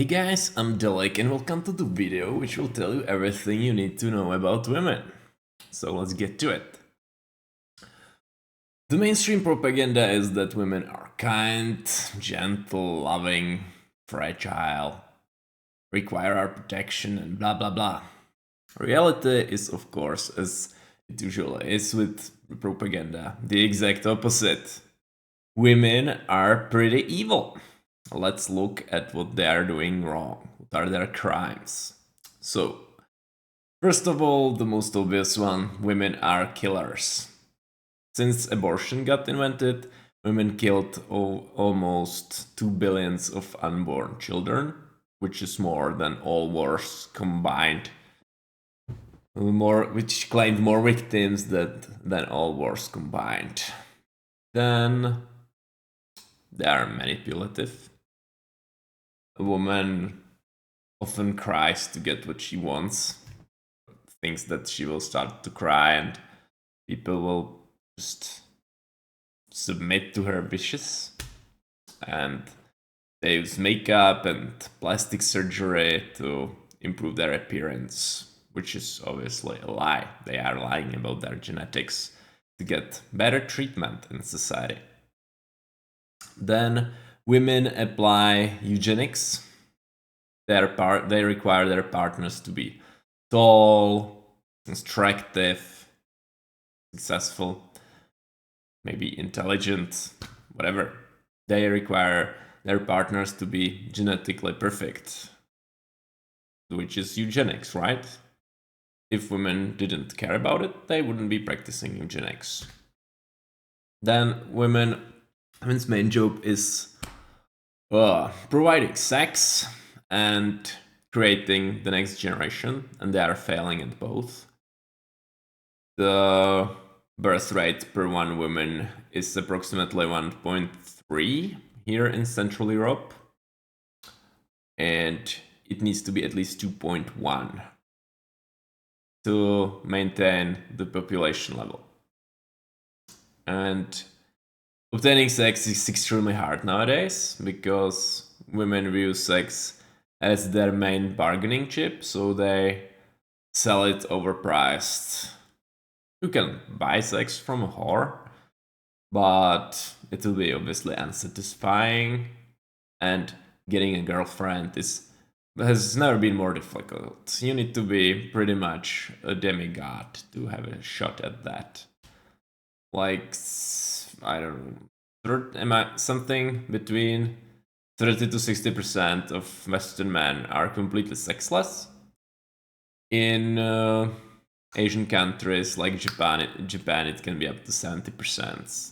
Hey guys, I'm Delek and welcome to the video which will tell you everything you need to know about women. So let's get to it. The mainstream propaganda is that women are kind, gentle, loving, fragile, require our protection and blah blah blah. Reality is of course, as it usually is with propaganda, the exact opposite. Women are pretty evil. Let's look at what they are doing wrong. What are their crimes? So, first of all, the most obvious one, women are killers. Since abortion got invented, women killed almost 2 billion of unborn children, which is more than all wars combined. Which claimed more victims than all wars combined. Then they are manipulative. A woman often cries to get what she wants, thinks that she will start to cry and people will just submit to her wishes. And they use makeup and plastic surgery to improve their appearance, which is obviously a lie. They are lying about their genetics to get better treatment in society. Then women apply eugenics. They require their partners to be tall, attractive, successful, maybe intelligent, whatever. They require their partners to be genetically perfect, which is eugenics, right? If women didn't care about it, they wouldn't be practicing eugenics. Then women's main job is providing sex and creating the next generation, and they are failing at both. The birth rate per one woman is approximately 1.3 here in Central Europe, and it needs to be at least 2.1 to maintain the population level. And obtaining sex is extremely hard nowadays because women view sex as their main bargaining chip, so they sell it overpriced. You can buy sex from a whore, but it will be obviously unsatisfying, and getting a girlfriend has never been more difficult. You need to be pretty much a demigod to have a shot at that. Like, I don't know, something between 30 to 60% of Western men are completely sexless. In Asian countries like Japan, it can be up to 70%.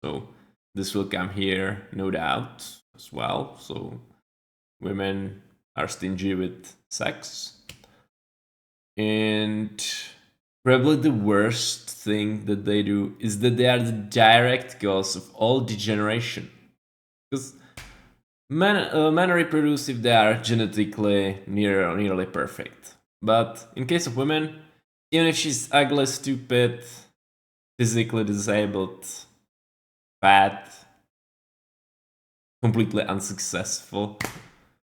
So this will come here, no doubt, as well. So women are stingy with sex. And probably the worst thing that they do is that they are the direct cause of all degeneration. Because men reproduce if they are genetically nearly perfect. But in case of women, even if she's ugly, stupid, physically disabled, fat, completely unsuccessful,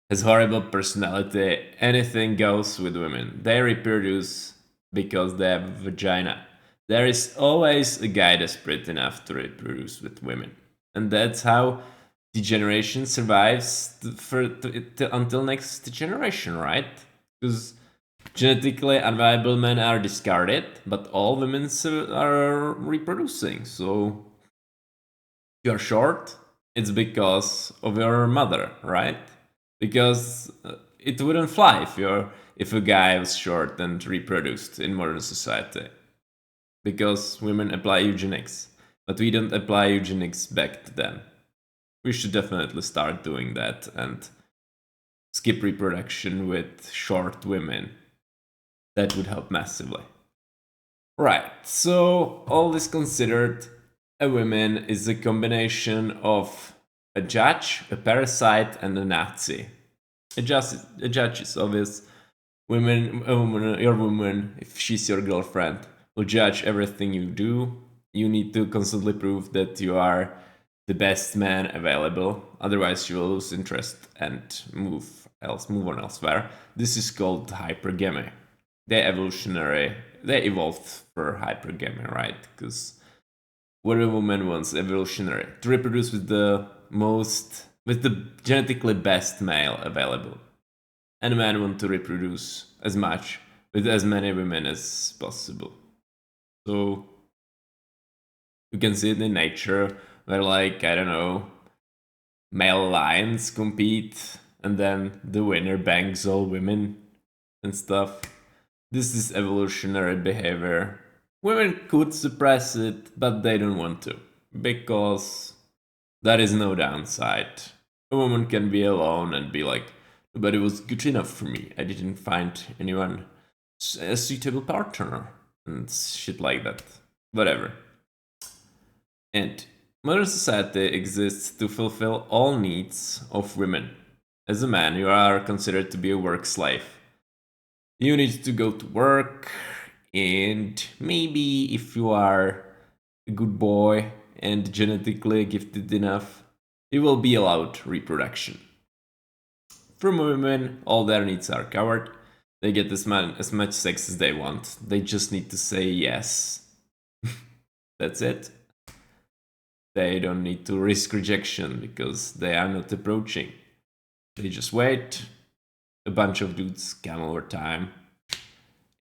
has horrible personality, anything goes with women. They reproduce because they have a vagina. There is always a guy desperate enough to reproduce with women. And that's how degeneration survives until next generation, right? Because genetically unviable men are discarded, but all women are reproducing. So if you're short, it's because of your mother, right? Because it wouldn't fly if a guy was short and reproduced in modern society. Because women apply eugenics, but we don't apply eugenics back to them. We should definitely start doing that and skip reproduction with short women. That would help massively. Right, so all this considered, a woman is a combination of a judge, a parasite, and a Nazi. A judge is obvious. Your woman, if she's your girlfriend, will judge everything you do. You need to constantly prove that you are the best man available. Otherwise, you will lose interest and move on elsewhere. This is called hypergamy. They evolved for hypergamy, right? Because what a woman wants evolutionary to reproduce with the genetically best male available, and men want to reproduce as much with as many women as possible. So you can see it in nature where, like, I don't know, male lions compete and then the winner bangs all women and stuff. This is evolutionary behavior. Women could suppress it, but they don't want to because there is no downside. A woman can be alone and be like, but it was good enough for me. I didn't find anyone a suitable partner and shit like that. Whatever. And modern society exists to fulfill all needs of women. As a man, you are considered to be a work slave. You need to go to work, and maybe if you are a good boy and genetically gifted enough, you will be allowed reproduction. For women, all their needs are covered. They get as much sex as they want. They just need to say yes. That's it. They don't need to risk rejection because they are not approaching. They just wait. A bunch of dudes come over time.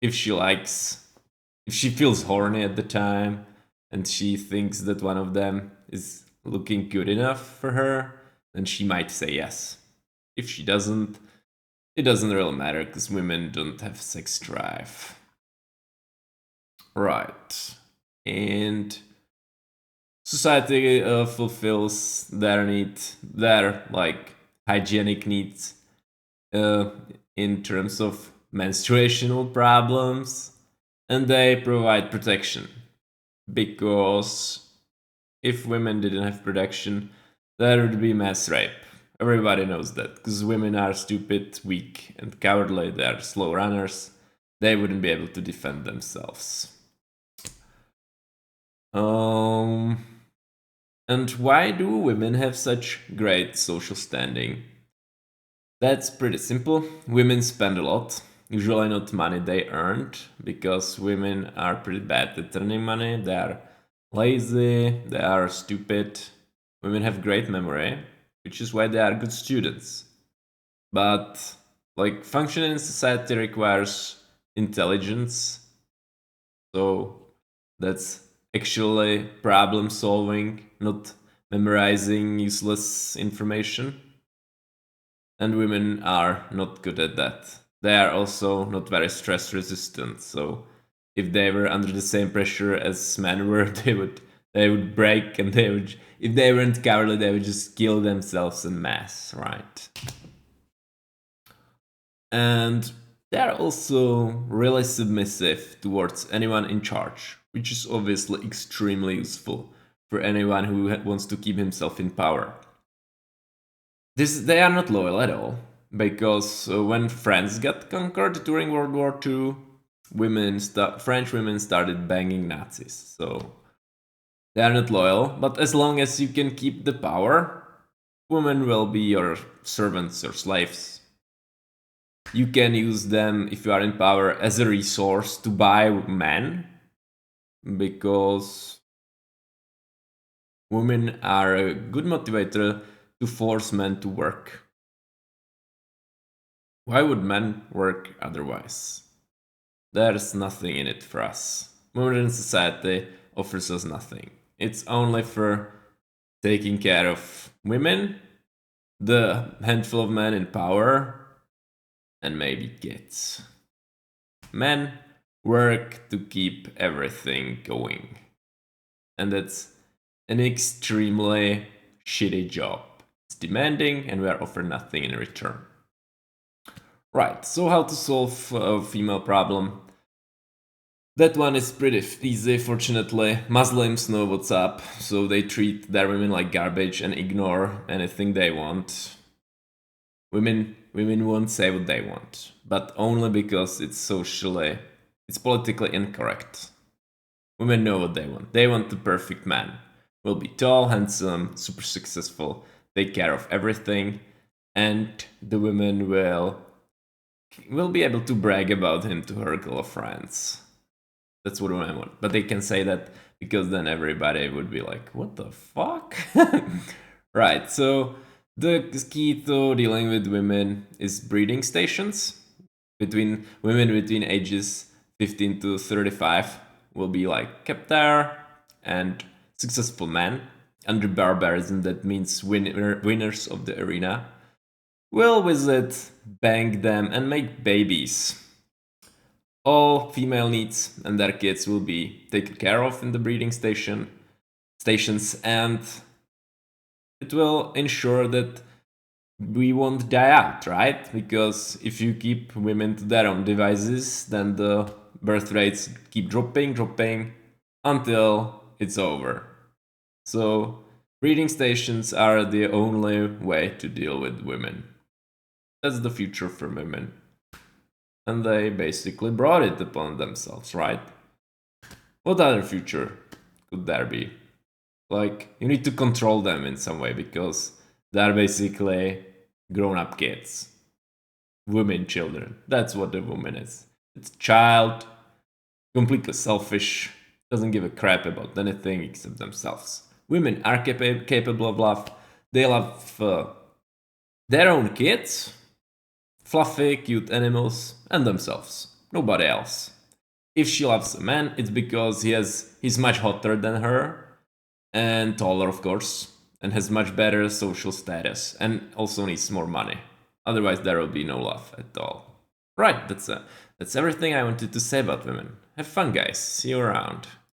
If she feels horny at the time and she thinks that one of them is looking good enough for her, then she might say yes. If she doesn't, it doesn't really matter because women don't have sex drive. Right. And society fulfills their like hygienic needs uh, in terms of menstruational problems, and they provide protection because if women didn't have protection, there would be mass rape. Everybody knows that because women are stupid, weak, and cowardly. They are slow runners. They wouldn't be able to defend themselves. Um, and why do women have such great social standing? That's pretty simple. Women spend a lot, usually not money they earned, because women are pretty bad at earning money. They are lazy, they are stupid. Women have great memory, which is why they are good students. But like functioning in society requires intelligence, so that's actually problem solving, not memorizing useless information. And women are not good at that. They are also not very stress resistant, so if they were under the same pressure as men were, they would break, and they would, if they weren't cowardly, they would just kill themselves en masse, right? And they're also really submissive towards anyone in charge, which is obviously extremely useful for anyone who wants to keep himself in power. They are not loyal at all, because when France got conquered during World War II, French women started banging Nazis. So they are not loyal, but as long as you can keep the power, women will be your servants or slaves. You can use them if you are in power as a resource to buy men, because women are a good motivator to force men to work. Why would men work otherwise? There's nothing in it for us. Modern society offers us nothing. It's only for taking care of women, the handful of men in power, and maybe kids. Men work to keep everything going. And that's an extremely shitty job. It's demanding, and we are offered nothing in return. Right, so how to solve a female problem? That one is pretty easy, fortunately. Muslims know what's up, so they treat their women like garbage and ignore anything they want. Women won't say what they want, but only because it's politically incorrect. Women know what they want. They want the perfect man. will be tall, handsome, super successful, take care of everything, and the women will be able to brag about him to her girlfriends. That's what I want. But they can say that because then everybody would be like, what the fuck? Right, so the key to dealing with women is breeding stations. Between women between ages 15 to 35 will be like kept there, and successful men under barbarism, that means winners of the arena, will visit, bang them, and make babies. All female needs and their kids will be taken care of in the breeding stations, and it will ensure that we won't die out, right? Because if you keep women to their own devices, then the birth rates keep dropping until it's over. So breeding stations are the only way to deal with women. That's the future for women. And they basically brought it upon themselves, right? What other future could there be? Like, you need to control them in some way because they're basically grown up kids. Women, children. That's what a woman is. It's a child, completely selfish, doesn't give a crap about anything except themselves. Women are capable of love. They love their own kids, fluffy, cute animals, and themselves. Nobody else. If she loves a man, it's because he's much hotter than her, and taller, of course, and has much better social status, and also needs more money. Otherwise, there will be no love at all. Right, that's everything I wanted to say about women. Have fun, guys. See you around.